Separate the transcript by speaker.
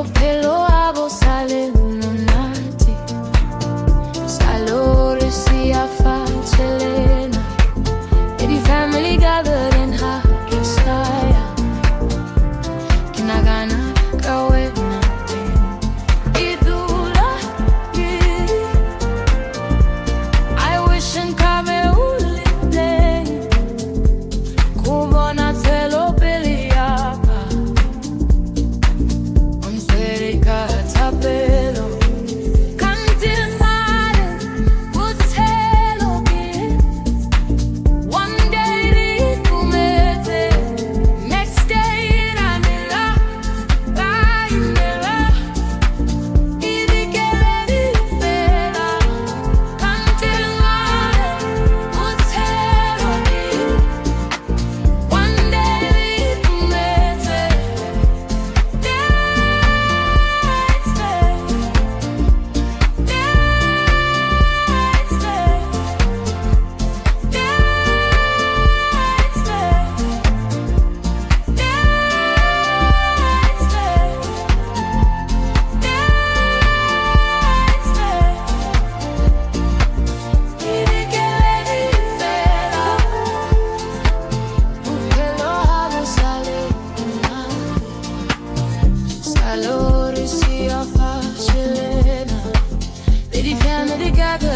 Speaker 1: Bophelo a bo sale monate, salore sia facilena, e di family gathered in Hakisaya. Kinagana kawe natin idula ye. I wish and kame ulite kubona telo peliapa on serika tapelo kantil mare Botshelo Ke Eng. One day kumete, next day ranela bainela idikeli fela kantil mare Botshelo Ke Eng. One day kumete, next day, next day, next day, Salore sia facilena, vedi fiamme di gaga